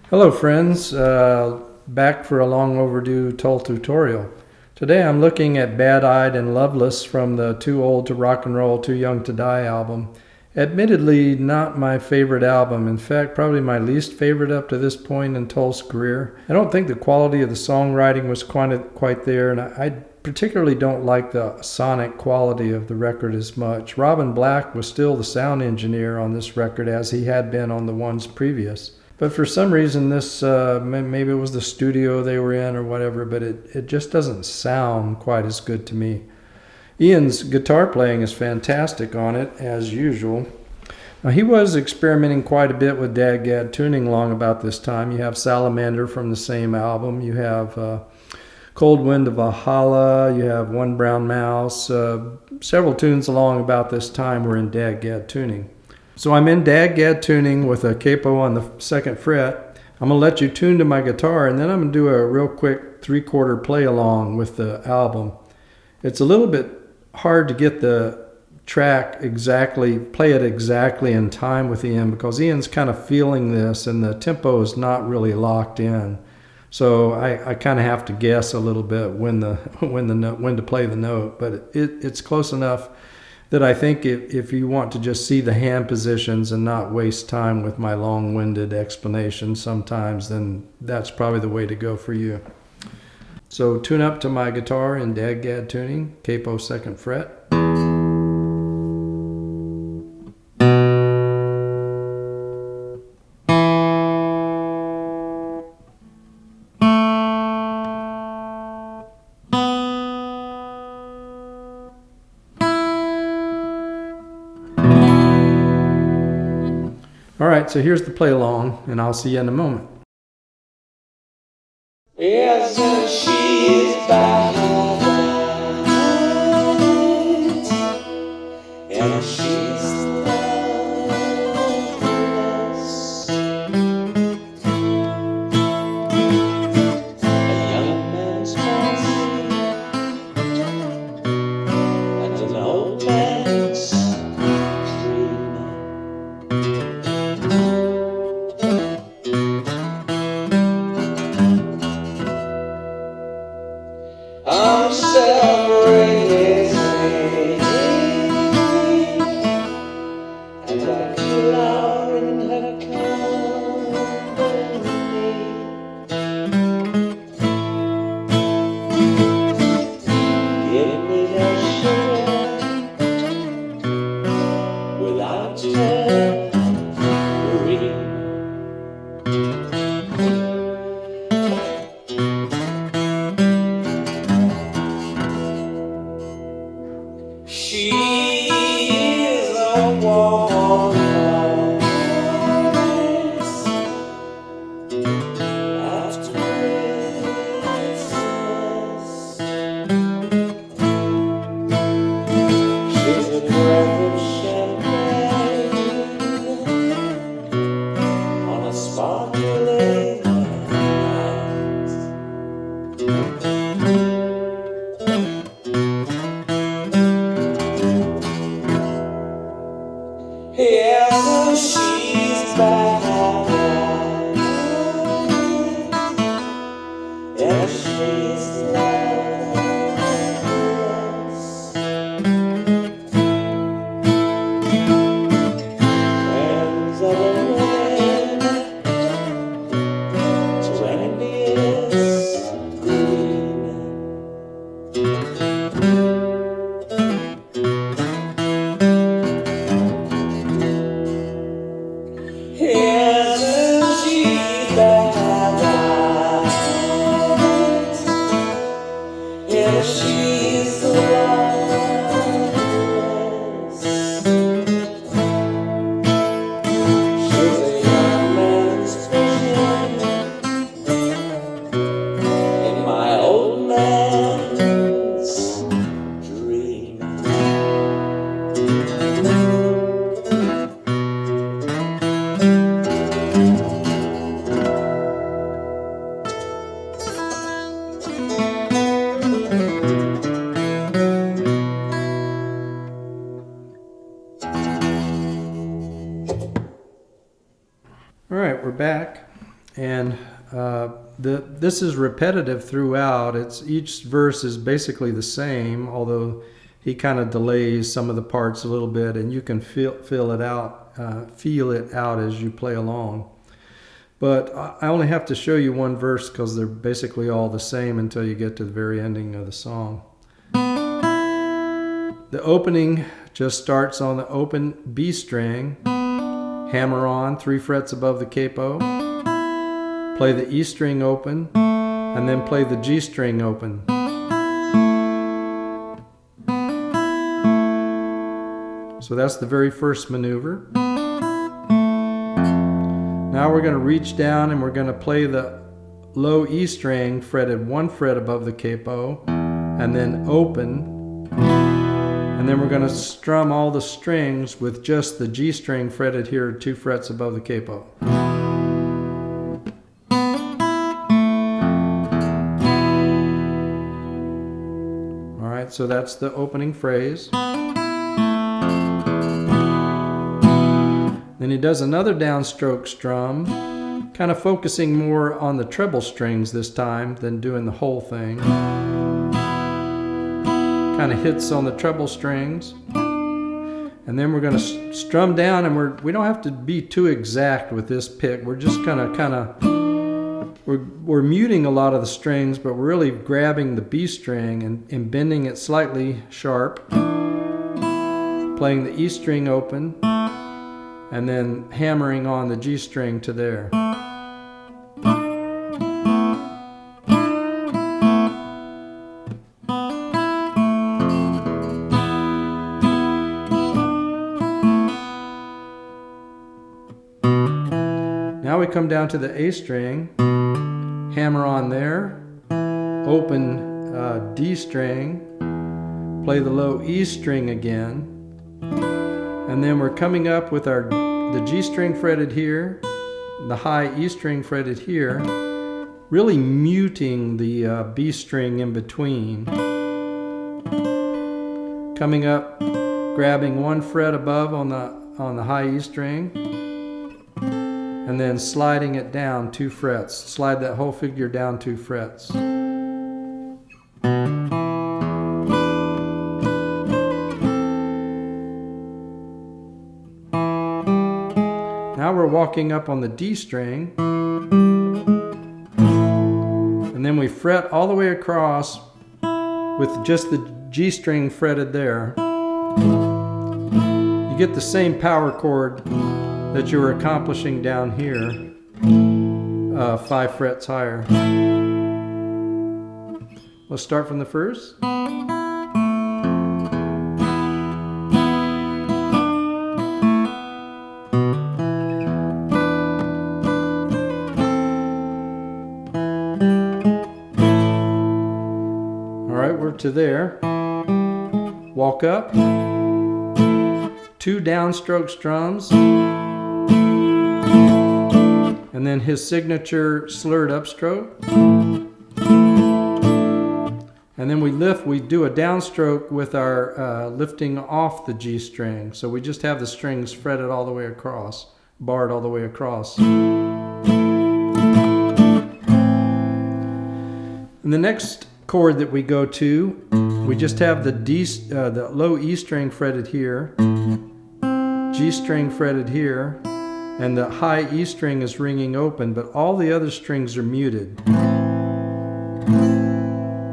Hello friends, back for a long overdue Tull tutorial. Today I'm looking at Bad-Eyed and Loveless from the Too Old to Rock and Roll, Too Young to Die album. Admittedly not my favorite album, in fact probably my least favorite up to this point in Tull's career. I don't think the quality of the songwriting was quite there, and I particularly don't like the sonic quality of the record as much. Robin Black was still the sound engineer on this record as he had been on the ones previous. But for some reason this, maybe it was the studio they were in or whatever, but it just doesn't sound quite as good to me. Ian's guitar playing is fantastic on it, as usual. Now, he was experimenting quite a bit with DADGAD tuning along about this time. You have Salamander from the same album. You have Cold Wind of Valhalla. You have One Brown Mouse. Several tunes along about this time were in DADGAD tuning. So I'm in DADGAD tuning with a capo on the 2nd fret. I'm going to let you tune to my guitar, and then I'm going to do a real quick 3/4 play along with the album. It's a little bit hard to get the track exactly, play it exactly in time with Ian, because Ian's kind of feeling this and the tempo is not really locked in. So I kind of have to guess a little bit when to play the note, but it's close enough that I think if you want to just see the hand positions and not waste time with my long-winded explanation sometimes, then that's probably the way to go for you. So tune up to my guitar in DADGAD tuning, capo 2nd fret. All right, so here's the play along, and I'll see you in a moment. Yes, she is bad, and she's loveless. A young man's fancy and an old man's dream. And this is repetitive throughout. Each verse is basically the same, although he kind of delays some of the parts a little bit, and you can feel it out as you play along. But I only have to show you one verse because they're basically all the same until you get to the very ending of the song. The opening just starts on the open B string, hammer on 3 frets above the capo, play the E string open, and then play the G string open. So that's the very first maneuver. Now we're going to reach down and we're going to play the low E string fretted 1 fret above the capo, and then open, and then we're going to strum all the strings with just the G string fretted here 2 frets above the capo. Alright, so that's the opening phrase. Then he does another downstroke strum, kind of focusing more on the treble strings this time than doing the whole thing. Kind of hits on the treble strings. And then we're going to strum down, and we don't have to be too exact with this pick. We're just we're muting a lot of the strings, but we're really grabbing the B string and bending it slightly sharp, playing the E string open, and then hammering on the G string to there. Now we come down to the A string, hammer on there, open D string, play the low E string again, and then we're coming up with the G string fretted here, the high E string fretted here, really muting the B string in between. Coming up, grabbing 1 fret above on the high E string, and then sliding it down 2 frets. Slide that whole figure down 2 frets. Now we're walking up on the D string, and then we fret all the way across with just the G string fretted there. You get the same power chord that you were accomplishing down here, 5 frets higher. Let's start from the first. To there, walk up, 2 downstroke strums, and then his signature slurred upstroke, and then we do a downstroke with our lifting off the G string, so we just have the strings fretted all the way across, barred all the way across. And the next chord that we go to, we just have the low E string fretted here, G string fretted here, and the high E string is ringing open, but all the other strings are muted.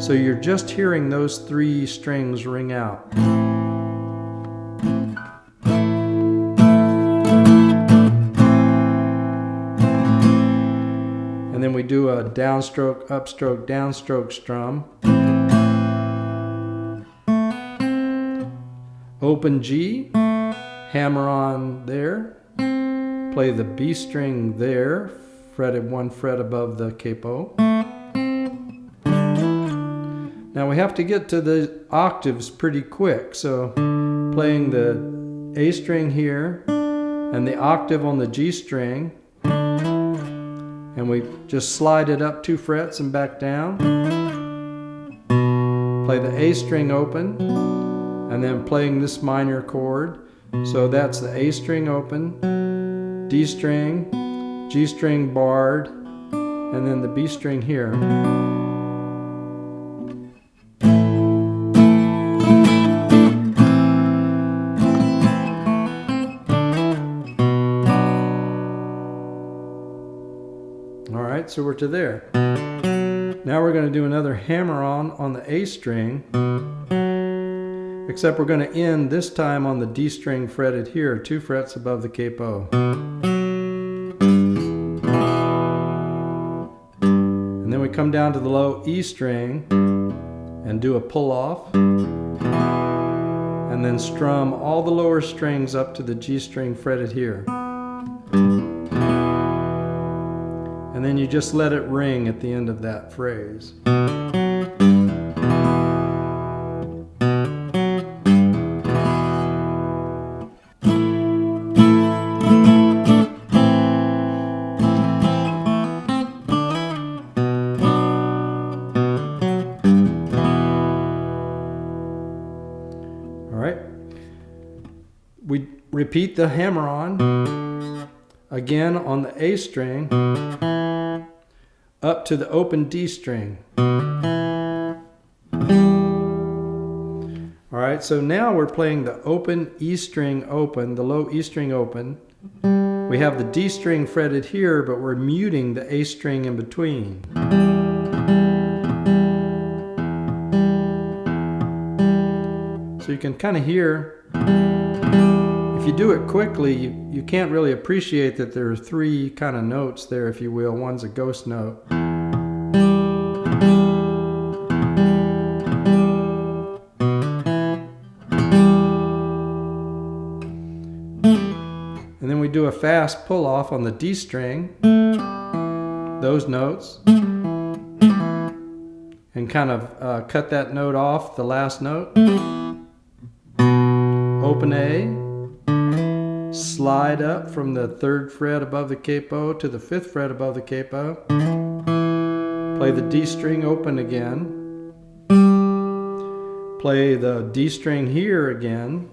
So you're just hearing those 3 strings ring out. And then we do a downstroke, upstroke, downstroke strum. Open G, hammer on there, play the B string there, fretted 1 fret above the capo. Now we have to get to the octaves pretty quick, so playing the A string here and the octave on the G string, and we just slide it up 2 frets and back down. Play the A string open, and then playing this minor chord. So that's the A string open, D string, G string barred, and then the B string here. Alright, so we're to there. Now we're going to do another hammer-on the A string, except we're going to end this time on the D string fretted here, 2 frets above the capo. And then we come down to the low E string and do a pull off, and then strum all the lower strings up to the G string fretted here. And then you just let it ring at the end of that phrase. Alright. We repeat the hammer-on again on the A string up to the open D string. Alright, so now we're playing the open E string open, the low E string open. We have the D string fretted here, but we're muting the A string in between. So you can kind of hear, if you do it quickly, you can't really appreciate that there are 3 kind of notes there, if you will. One's a ghost note. And then we do a fast pull off on the D string, those notes, and kind of cut that note off, the last note. Open A, slide up from the 3rd fret above the capo to the 5th fret above the capo, play the D string open again, play the D string here again,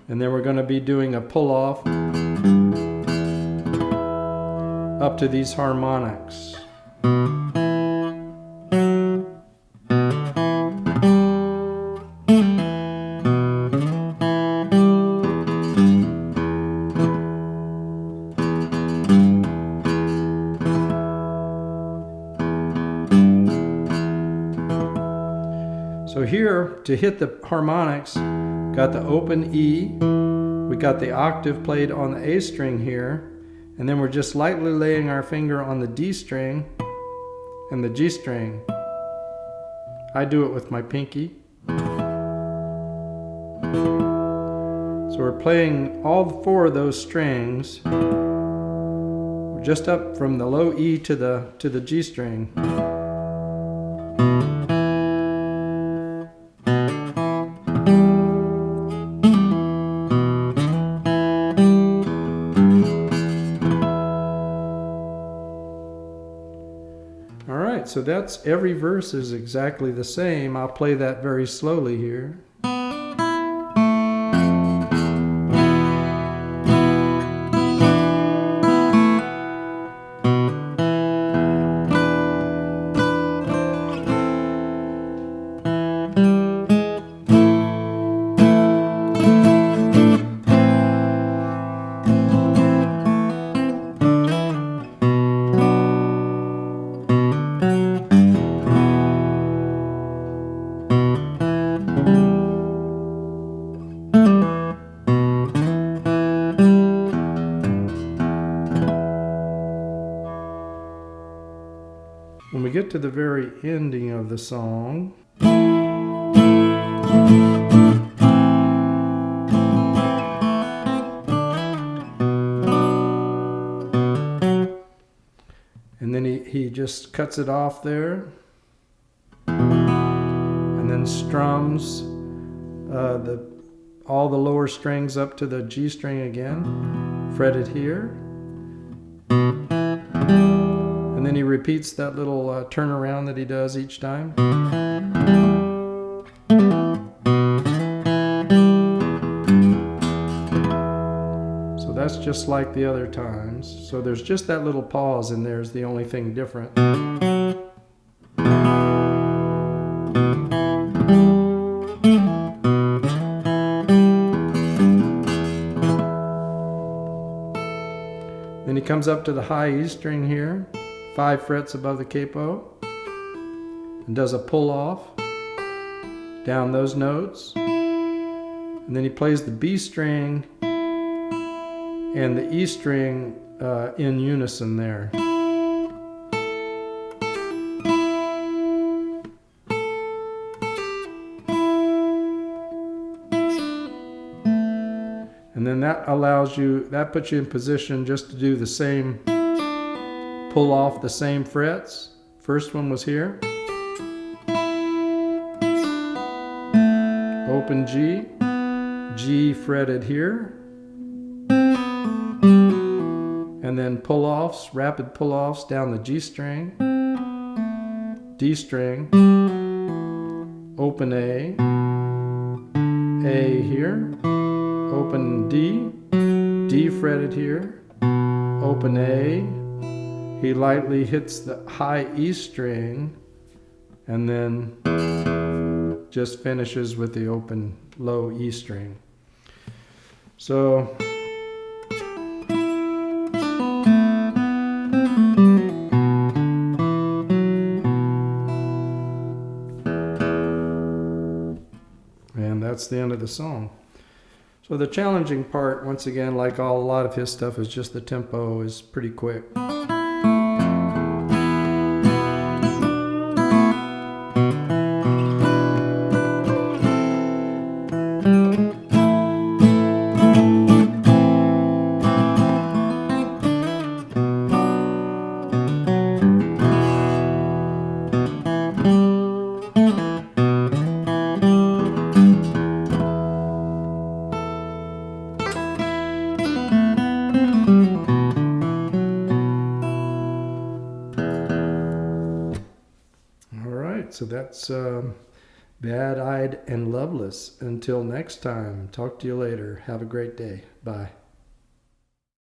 and then we're going to be doing a pull off up to these harmonics. So here, to hit the harmonics, got the open E, we got the octave played on the A string here, and then we're just lightly laying our finger on the D string and the G string. I do it with my pinky. So we're playing all 4 of those strings, just up from the low E to the G string. Alright, so that's every verse is exactly the same. I'll play that very slowly here. When we get to the very ending of the song, and then he just cuts it off there, and then strums all the lower strings up to the G string again, fretted here. And then he repeats that little turnaround that he does each time. So that's that's just like the other times. So there's just that little pause in there is the only thing different. Then he comes up to the high E string here, 5 frets above the capo, and does a pull off down those notes. And then he plays the B string and the E string in unison there. And then that allows you, that puts you in position just to do the same, pull off the same frets. First one was here. Open G, G fretted here. And then pull-offs, rapid pull-offs down the G string, D string, open A here, open D, D fretted here, open A, he lightly hits the high E string, and then just finishes with the open low E string. So and that's the end of the song. So the challenging part, once again, like a lot of his stuff, is just the tempo is pretty quick. So that's Bad-Eyed and Loveless. Until next time, talk to you later. Have a great day. Bye.